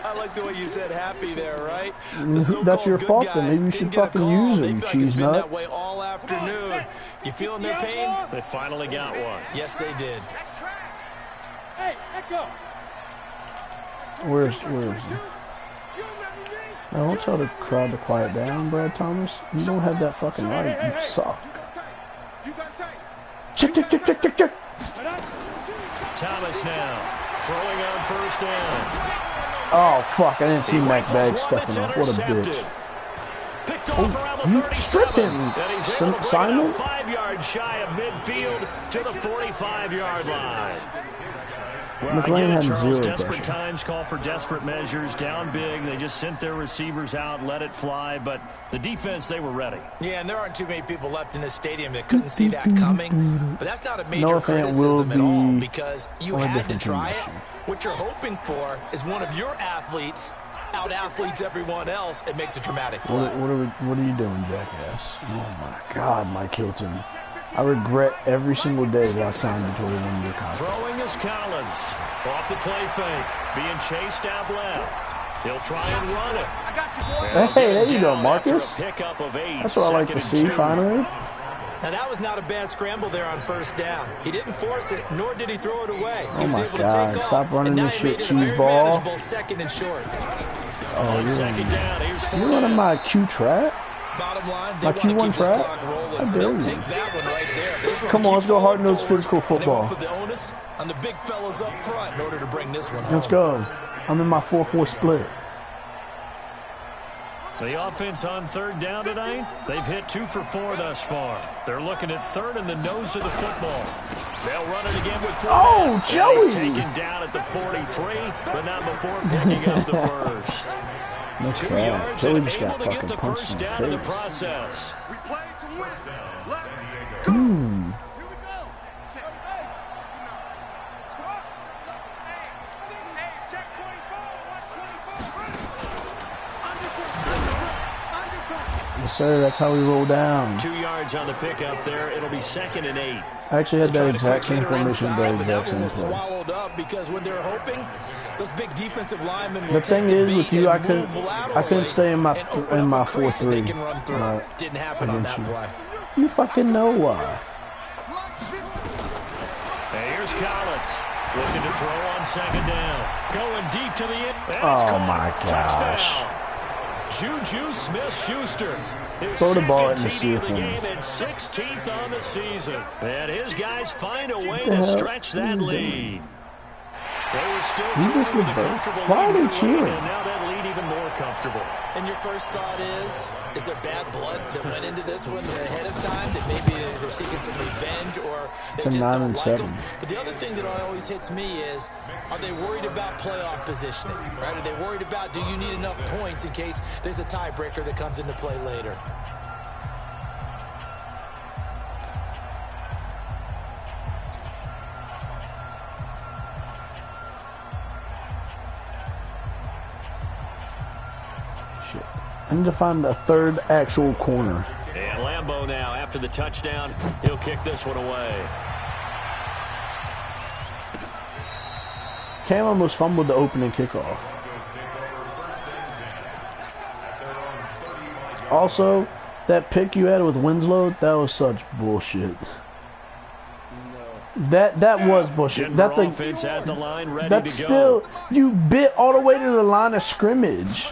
I like the way you said happy there, right? That's your fault, then. Maybe you should fucking use it, you cheese It's been nut. that way all afternoon. You feeling their pain? They finally got one. Yes, they did. Hey, Echo. Where's he? Now, don't tell the crowd to quiet down, Brad Thomas. You don't have that fucking right. You suck. You got tight. Check, check, check, check, check, check. Thomas now throwing on 1st down. Oh, fuck. I didn't see He Mac rifles Bag one stepping that's up. What a intercepted. bitch. Picked off around the you 37. strip him, And he's able to bring it Simon. up 5 yards shy of midfield to the 45-yard line. Well, I McLean get it, had Charles. zero Desperate pressure. times call for desperate measures. Down big. They just sent their receivers out, let it fly. But the defense, they were ready. Yeah, and there aren't too many people left in this stadium that couldn't see that coming. But that's not a major Noah Fant will criticism at all be because you on a had to different try it. condition. What you're hoping for is one of your athletes out-athletes everyone else. It makes a dramatic play. What are you doing, jackass? Oh, my God, Mike Hilton. I regret every single day that I signed you to a one-year contract. Throwing is Collins. Off the play fake. Being chased out left. He'll try and run it. I got you, boy. Hey, there you go, Down Marcus. after a pickup of 8. That's what I like to 2nd see, and 2. finally. Now, that was not a bad scramble there on 1st down. He didn't force it, nor did he throw it away. He Oh was my able God, to take stop off, running and now this he shit, made it a very cheese ball. manageable 2nd and short. On 2nd down, here's 4 You running my Q trap? Bottom line, they My want to Q1 keep this trap? clock rolling, How so dare they'll you. take that one right there. They just wanna Come on, keep let's go hard falling nose forward, physical and they football. won't put the onus on the big fellas up front in order to bring this one home. Let's go. I'm in my 4-4 split. The offense on third down tonight, they've hit 2 for 4 thus far. They're looking at third in the nose of the football. They'll run it again with 4. Oh, Joey! He's taken down at the 43, but not before picking up the first. No 2 crap. yards Joey and just able got to get fucking the punched first in the down in the face. process. We play to win. Let's go. Hmm. Here we go. Check. Hey, check 24. Watch 24. Yes, sir. That's how we roll down. 2 yards on the pickup there. It'll be 2nd and 8. I actually had that exact same Quick hitter formation, inside, but but that exact one was same play. swallowed up because when they're hoping, those big defensive linemen will The thing take is, the with beat you, I and couldn't move laterally stay in my and open up a crease that 4-3. they can run through. Didn't happen on that against you. play. You fucking know why. Hey, here's Collins. Looking to throw on 2nd down. Going deep to the end. That's Oh, caught. my gosh. Touchdown. Juju Smith-Schuster. His Throw the ball second in the TD of the seal for me. game and 16th on the season. And his guys find a way the to hell stretch that are you lead. They were still You just through with a get burnt. comfortable Why are lead they early, cheering? and now that lead even more comfortable. And your first thought is there bad blood that went into this one ahead of time, that maybe they're seeking some revenge or they It's a just 9 don't and like 7. them? But the other thing that always hits me is, are they worried about playoff positioning, right? Are they worried about, do you need enough points in case there's a tiebreaker that comes into play later? Shit. I need to find a third actual corner. And Lambeau now, after the touchdown, he'll kick this one away. Cam almost fumbled the opening kickoff. Also, that pick you had with Winslow, that was such bullshit. That was bullshit. Denver That's offense at the line, ready that's to go. still, you bit all the way to the line of scrimmage.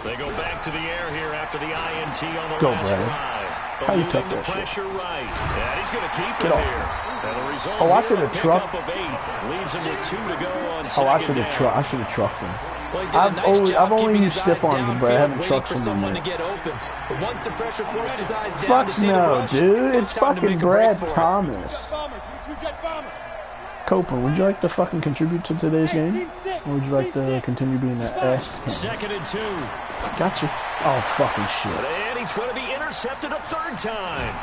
They go back to the air here after the INT on the Go, last Brad. drive. How you Moving took the that shit? pressure right. Yeah, he's going to keep Get it off. here. And the result Oh, I here, should have a trucked. pickup of 8. Leaves him with 2 to go on Oh, I 2nd should have down. trucked. I should have trucked him. Well, he did a nice job I've only keeping used his stiff eyes arms, but I downfield, haven't waiting trucked for someone someone to yet. get open. But once the pressure forced his eyes down Fuck to see the no, rush, dude. it's It's time to fucking make a break Brad for it. Thomas. Copeland, would you like to fucking contribute to today's game? Or would you like to continue being an ass? 2nd and 2. Gotcha. Oh, fucking shit. And he's going to be intercepted a 3rd time.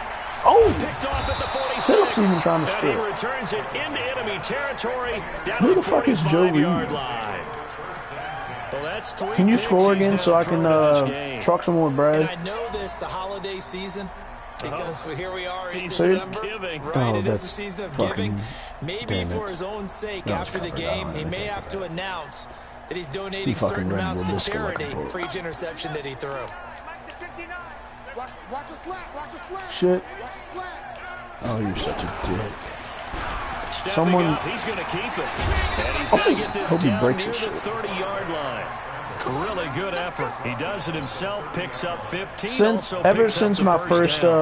Oh! Picked off at the 46. Phillips even trying to And he steal. returns it into enemy territory down Who to the the fuck is Joe 45-yard Reed? line. Well, that's 3 Can you picks score he's again now so I thrown can in this game. truck some more And Brad? I know this, the holiday season, because here we are in Season December, of giving. right? Oh, it is the that's season of fucking giving. Maybe damn for it. his own sake, That was after the fucking game, he dumb. may have to announce that he's He donating fucking certain ran amounts with to this guy like a charity bull. for each interception that he threw. Watch a slap. Watch a slap. Shit. Watch a slap. Oh, you're such a dick. Stepping Someone- up, he's going to keep it. And he's going to get this hope he down breaks near his the shit. 30-yard line. Really good effort. He does it himself, picks up 15. Since also ever picks up since the my first first down.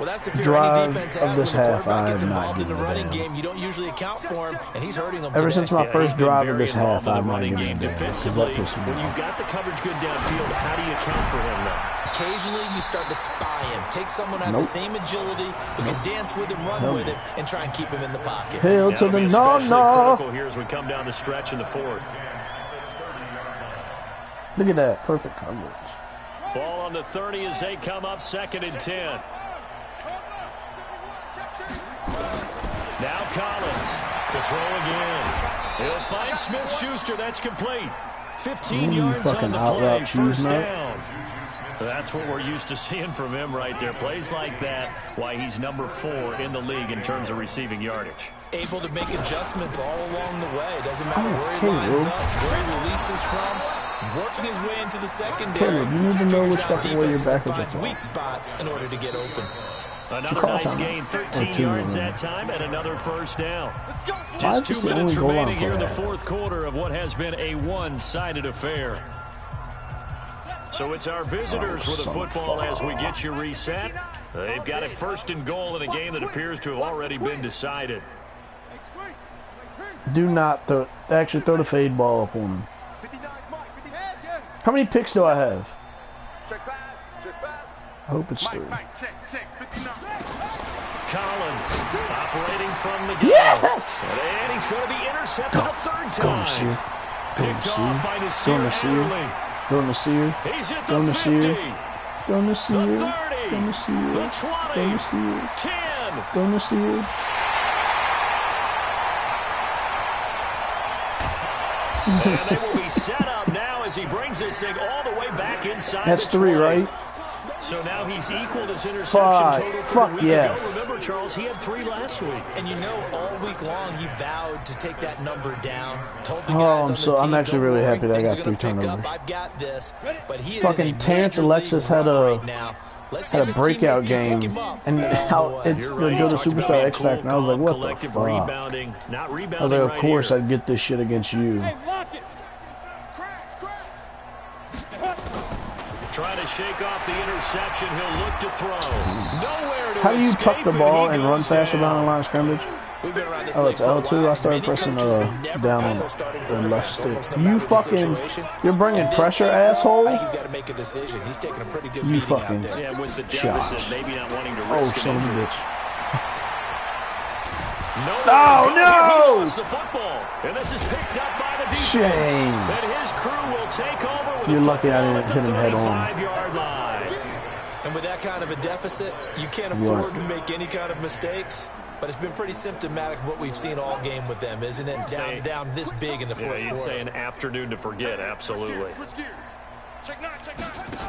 Well, that's the fear drive any defense of has this when the half, quarterback I gets have not involved in the given a running damn. game. You don't usually account for him, and he's hurting them Ever today. since my Yeah, first he's been drive of very this half, involved in the I'm not running giving game a damn. 'Cause defensively. that pisses me When off. you've got the coverage good downfield, how do you account for him now? Occasionally, you start to spy him. Take someone who has Nope. the same agility, who can dance with him, run with him, and try and keep him in the pocket. Hail to That'll the be especially no-no. critical here as we come down the stretch in the 4th. Look at that. Perfect coverage. Ball on the 30 as they come up 2nd and 10. Now Collins to throw again. He'll find Smith-Schuster. That's complete. 15 Ooh, yards on fucking the out-route play. cheese First nut. down. That's what we're used to seeing from him right there. Plays like that, why he's number 4 in the league in terms of receiving yardage. Able to make adjustments all along the way. Doesn't matter where he Caleb. lines up, where he releases from, working his way into the secondary. Caleb, you need to know Figures which out fucking way your defenses back and is finds at. weak spots in order to get open. Another call nice time? gain, 13 Or two, yards or- that time, and another first down. Let's go. Why Just is 2 this the minutes only goal remaining line here in the for that? 4th quarter of what has been a one-sided affair. So it's our visitors with the football as we get you reset. They've got it 1st and goal in a game that appears to have already been decided. Do not throw. Actually, throw the fade ball up on him. 59 Mike. 50 heads, yeah. How many picks do I have? I hope it's 3. Check, 59. Collins operating from the gun. Yes! And he's going to be intercepted a third time. Picked off by Nasir. Go Nasir. He's at Go the 50. Nasir. Go Nasir. The 30. Go Nasir. The 20. Go Nasir. 10. Go Nasir. And they will be set up now as he brings this thing all the way back inside. That's the 3, 20. right? So now he's equaled his interception total for the week ago. Remember, Charles, he had 3 last week. And you know, all week long he vowed to take that number down. Told the guys on the team, I'm actually really happy that I got 3 turnovers. I've got this, but he is fucking Terrence Alexis had a breakout game, and how it's going to go to Superstar X Factor, and I was like, what the fuck? I was like, of course I'd get this shit against you. Trying to shake off the interception. He'll look to throw. Nowhere to How do you tuck escape, the ball and run goes faster down. down the line of scrimmage? Oh, it's L2. I started pressing down on the left stick. You fucking, you're bringing pressure, asshole. He's got to make a decision. He's taking a pretty good You beating fucking out there. Yeah, with the deficit, maybe not wanting to Oh, risk son of a injury. bitch. No! No! The football, and this is picked up by the defense. Shame. And his crew will take over with You're the lucky I football didn't at hit him head the on. 35-yard line. And with that kind of a deficit, you can't afford to make any kind of mistakes. But it's been pretty symptomatic of what we've seen all game with them, isn't it? Down this big in the fourth quarter. You'd say an afternoon to forget, absolutely.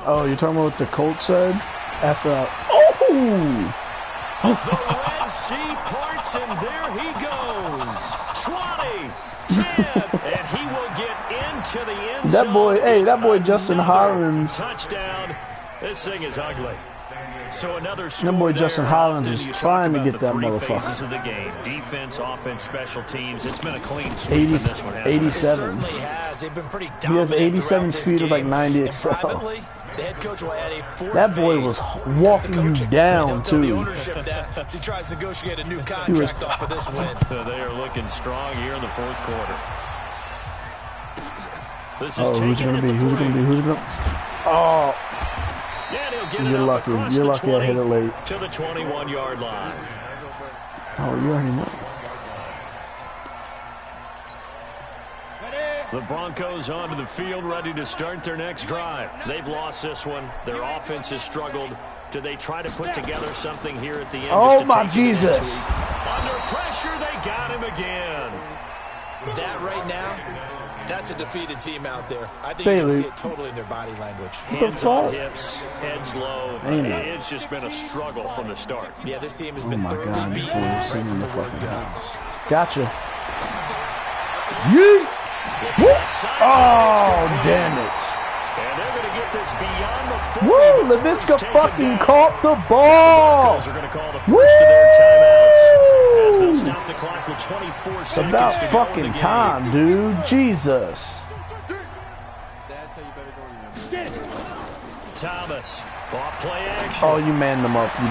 Oh, you're talking about what the Colts said? After oh! The Red Sea parts, and there he goes. 20, 10, and he will get into the end zone. That boy, hey, that boy Justin Hollins. Touchdown. This thing is ugly. So another score. That boy Justin Hollins is trying to get that motherfucker. motherfucker. Of the game. Defense, offense, special teams. It's been a clean sweep in this one. 87. It certainly has. They've been pretty He has 87 speed with like 90 excel. The head coach will add a fourth That boy was walking you down too. The ownership that as he tries to negotiate a new contract off of this win. They are looking strong here in the fourth quarter. This is who's it gonna be? Who's it gonna be? Who's it gonna? Oh. You're lucky. You're lucky I hit it late. To the 21-yard line. Oh, you already know. The Broncos onto the field, ready to start their next drive. They've lost this one. Their offense has struggled. Do they try to put together something here at the end? Oh, my Jesus. Under pressure, they got him again. That right now, that's a defeated team out there. I think you can see it totally in their body language. Hands on hips, heads low. It's just been a struggle from the start. Yeah, this team has been thoroughly beaten right from the word go. Gotcha. Yeet. Oh, damn it. And they're going to get this beyond the 40. Woo, LaVisca fucking caught the ball. The Broncos are going to call the first of their timeouts. As they'll stop the clock with 24 seconds about to go fucking in the game. time, dude. Jesus. Thomas, off play action. Oh, you manned them up. Come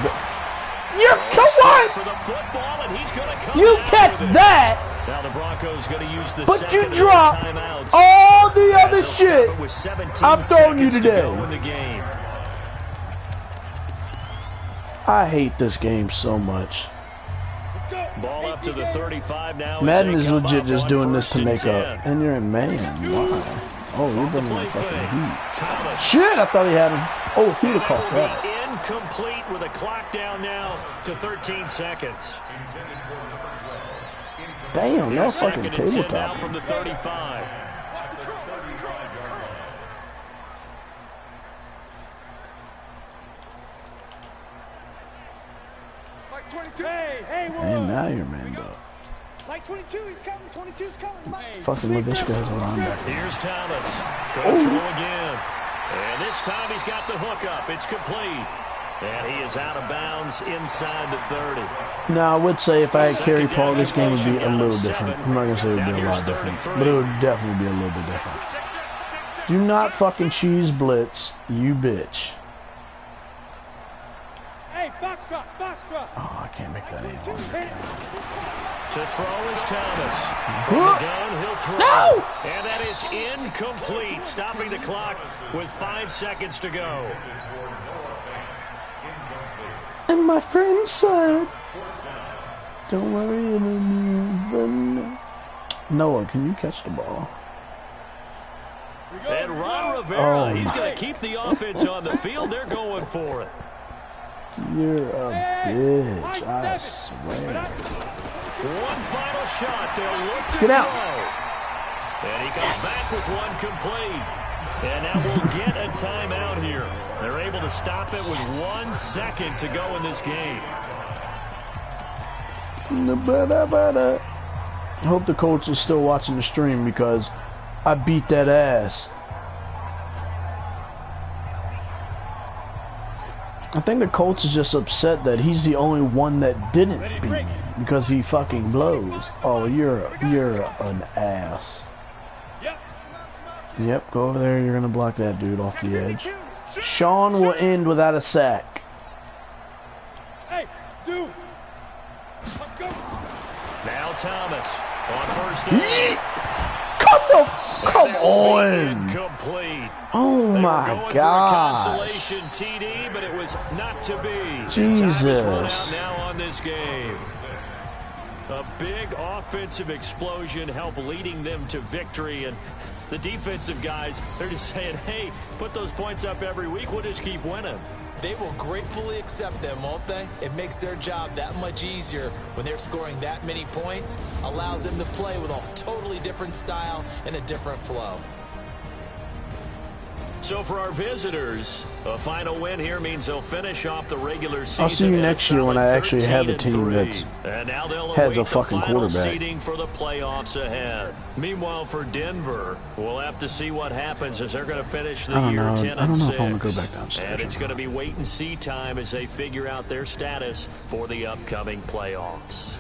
on! For the football, and he's going to come you catch that! Now the Broncos going to use the but second you drop timeouts. all the other shit. I'm throwing you today. To I hate this game so much. Ball up to the 35 now. Madden is legit just doing this to make up. And you're in man. Why? Oh, you're bringing the fucking heat. Shit, I thought he had him. Oh, if he'd have caught that. Incomplete with a clock down now to 13 seconds. Damn, no fucking tabletop. From the 35. Like 22. Hey, and now you're manned up. Like 22, he's coming. 22's coming. Fucking LaVisca has a linebacker. Here's Thomas. Goes through again. And this time he's got the hook up. It's complete. And he is out of bounds inside the 30. Now, I would say if I had Kerry Paul, this game would be a little different. I'm not going to say it would be a lot different, but it would definitely be a little bit different. Do not fucking cheese blitz, you bitch. Hey, box drop. Oh, I can't make that anymore. To throw is Thomas. From the gun, he'll throw. No! And that is incomplete, stopping the clock with 5 seconds to go. my friend said. Don't worry about Noah, can you catch the ball? And Ron Rivera, he's going to keep the offense on the field. They're going for it. You're a bitch, I swear. One final shot. They'll look to Get out. throw. And he comes back with one complete. And now we'll get a timeout here. They're able to stop it with 1 second to go in this game. I hope the coach is still watching the stream because I beat that ass. I think the coach is just upset that he's the only one that didn't beat me because he fucking blows. Oh, you're an ass. Yep, go over there. You're gonna block that dude off the edge. Sean will end without a sack. Hey, Sue. Now Thomas on first down. Come on! Complete. Oh my God! Consolation TD, but it was not to be. Jesus! Time is run out now on this game. A big offensive explosion helped leading them to victory, and the defensive guys, they're just saying, hey, put those points up every week, we'll just keep winning. They will gratefully accept them, won't they? It makes their job that much easier when they're scoring that many points, allows them to play with a totally different style and a different flow. So for our visitors, a final win here means they'll finish off the regular season. I'll see you next year when I actually have a team that has a fucking quarterback. Seeding for the playoffs ahead. Meanwhile, for Denver, we'll have to see what happens as they're going to finish the year 10-6. I don't know if I'm going to go back downstairs. And it's going to be wait and see time as they figure out their status for the upcoming playoffs.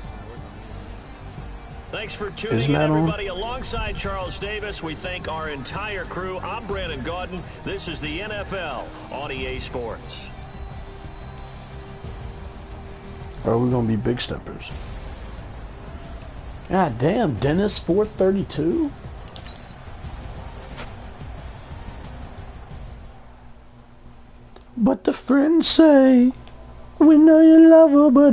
Thanks for tuning in, everybody. Alongside Charles Davis, we thank our entire crew. I'm Brandon Gaudin. This is the NFL on EA Sports. Are we going to be big steppers? God damn, Dennis, 432? But the friends say, we know you love her, but